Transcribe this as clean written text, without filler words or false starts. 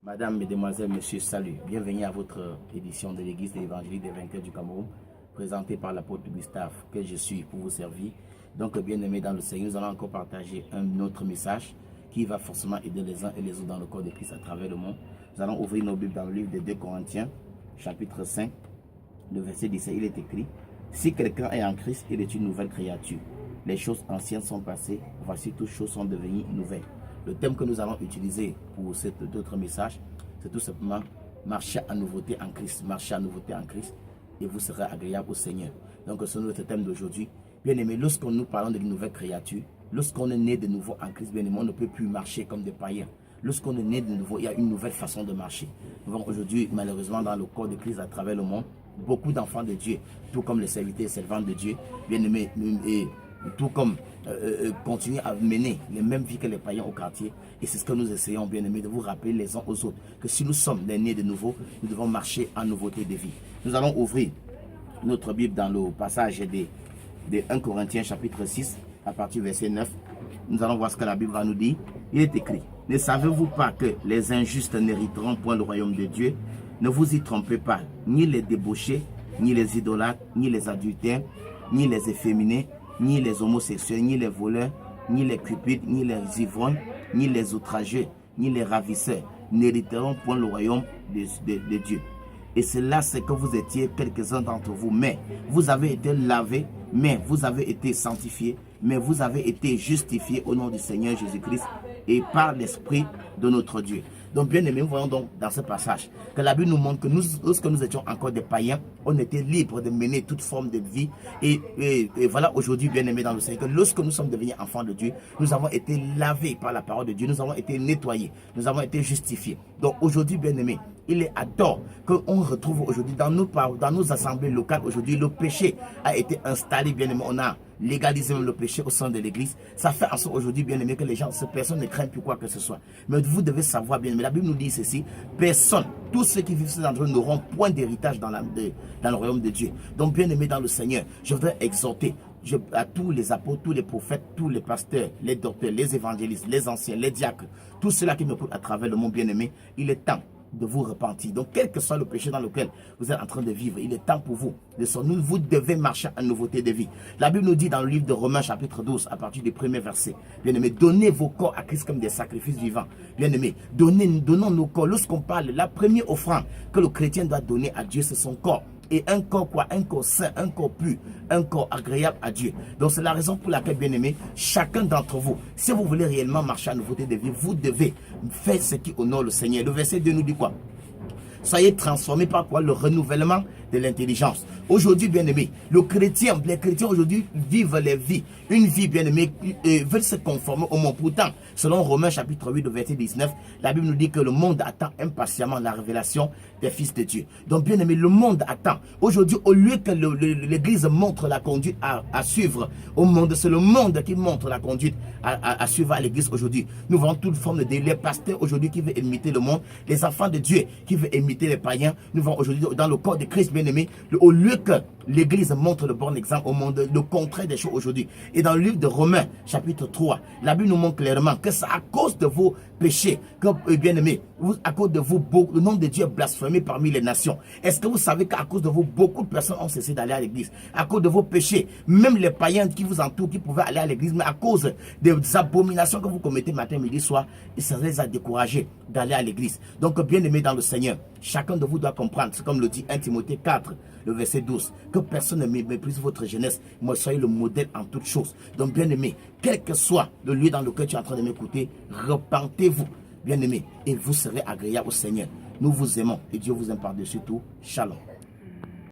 Madame, Mesdemoiselles, Messieurs, salut. Bienvenue à votre édition de l'Église de l'Évangile des vainqueurs du Cameroun, présentée par l'apôtre Gustave, que je suis pour vous servir. Donc, bien-aimés dans le Seigneur, nous allons encore partager un autre message qui va forcément aider les uns et les autres dans le corps de Christ à travers le monde. Nous allons ouvrir nos Bibles dans le livre de 2 Corinthiens, chapitre 5, le verset 17. Il est écrit: si quelqu'un est en Christ, il est une nouvelle créature. Les choses anciennes sont passées, voici toutes choses sont devenues nouvelles. Le thème que nous allons utiliser pour cet autre message, c'est tout simplement marcher à nouveauté en Christ. Marcher à nouveauté en Christ et vous serez agréable au Seigneur. Donc c'est notre thème d'aujourd'hui. Bien aimé, lorsque nous parlons de nouvelles créatures, lorsqu'on est né de nouveau en Christ, bien aimé, on ne peut plus marcher comme des païens. Lorsqu'on est né de nouveau, il y a une nouvelle façon de marcher. Nous voyons aujourd'hui, malheureusement, dans le corps de Christ à travers le monde, beaucoup d'enfants de Dieu, tout comme les serviteurs et servantes de Dieu, bien aimés, et tout comme continuer à mener les mêmes vies que les païens au quartier. Et c'est ce que nous essayons, bien aimés, de vous rappeler les uns aux autres, que si nous sommes nés de nouveau, nous devons marcher en nouveauté de vie. Nous allons ouvrir notre Bible dans le passage de 1 Corinthiens chapitre 6, à partir du verset 9. Nous allons voir ce que la Bible va nous dire. Il est écrit: ne savez-vous pas que les injustes n'hériteront point le royaume de Dieu? Ne vous y trompez pas, ni les débauchés, ni les idolâtres, ni les adultères, ni les efféminés, ni les homosexuels, ni les voleurs, ni les cupides, ni les ivrognes, ni les outrageux, ni les ravisseurs n'hériteront point le royaume de Dieu. Et cela, c'est que vous étiez quelques-uns d'entre vous, mais vous avez été lavés, mais vous avez été sanctifiés, mais vous avez été justifiés au nom du Seigneur Jésus-Christ et par l'Esprit de notre Dieu. Donc, bien aimés, nous voyons donc dans ce passage que la Bible nous montre que lorsque nous étions encore des païens, on était libres de mener toute forme de vie. Et voilà aujourd'hui, bien aimés dans le Seigneur, que lorsque nous sommes devenus enfants de Dieu, nous avons été lavés par la parole de Dieu, nous avons été nettoyés, nous avons été justifiés. Donc aujourd'hui, bien aimés, il est à tort qu'on retrouve aujourd'hui dans nos assemblées locales, aujourd'hui le péché a été installé, bien aimé, on a légalisé le péché au sein de l'église. Ça fait en sorte aujourd'hui, bien aimé, que les gens, ces personnes ne craignent plus quoi que ce soit. Mais vous devez savoir, bien aimé, la Bible nous dit ceci: personne, tous ceux qui vivent ces endroits n'auront point d'héritage dans le royaume de Dieu. Donc, bien aimé dans le Seigneur, je voudrais exhorter à tous les apôtres, tous les prophètes, tous les pasteurs, les docteurs, les évangélistes, les anciens, les diacres, tous ceux-là qui me écoutent à travers le monde, bien aimé, il est temps de vous repentir. Donc, quel que soit le péché dans lequel vous êtes en train de vivre, il est temps pour vous de sortir. Vous devez marcher en nouveauté de vie. La Bible nous dit dans le livre de Romains chapitre 12, à partir du premier verset, bien aimé, donnez vos corps à Christ comme des sacrifices vivants. Bien aimé, donnons nos corps. Lorsqu'on parle, la première offrande que le chrétien doit donner à Dieu, c'est son corps. Et un corps quoi? Un corps saint, un corps pur, un corps agréable à Dieu. Donc c'est la raison pour laquelle, bien aimé, chacun d'entre vous, si vous voulez réellement marcher en nouveauté de vie, vous devez faire ce qui honore le Seigneur. Le verset 2 nous dit quoi? Soyez transformés par quoi? Le renouvellement de l'intelligence. Aujourd'hui, bien aimé, les chrétiens aujourd'hui vivent les vies, une vie, bien aimé, veulent se conformer au monde. Pourtant, selon Romains chapitre 8, verset 19, la Bible nous dit que le monde attend impatiemment la révélation des fils de Dieu. Donc, bien aimé, le monde attend. Aujourd'hui, au lieu que l'église montre la conduite à suivre au monde, c'est le monde qui montre la conduite à suivre à l'église aujourd'hui. Nous voyons toute forme de les pasteurs aujourd'hui qui veulent imiter le monde, les enfants de Dieu qui veulent imiter les païens. Nous voyons aujourd'hui dans le corps de Christ, bien aimé, au lieu que l'église montre le bon exemple au monde, le contraire des choses aujourd'hui. Et dans le livre de Romains, chapitre 3, la Bible nous montre clairement que c'est à cause de vos péchés, que, bien aimé, à cause de vous, le nom de Dieu est blasphémé parmi les nations. Est-ce que vous savez qu'à cause de vous, beaucoup de personnes ont cessé d'aller à l'église? À cause de vos péchés, même les païens qui vous entourent, qui pouvaient aller à l'église, mais à cause des abominations que vous commettez matin, midi, soir, ça les a découragés d'aller à l'église. Donc, bien aimé dans le Seigneur, chacun de vous doit comprendre, c'est comme le dit 1 Timothée 4, le verset 12, que personne ne méprise votre jeunesse, moi soyez le modèle en toutes choses. Donc, bien aimé, quel que soit le lieu dans lequel tu es en train de m'écouter, repentez-vous, bien aimé, et vous serez agréable au Seigneur. Nous vous aimons et Dieu vous aime par-dessus tout. Shalom.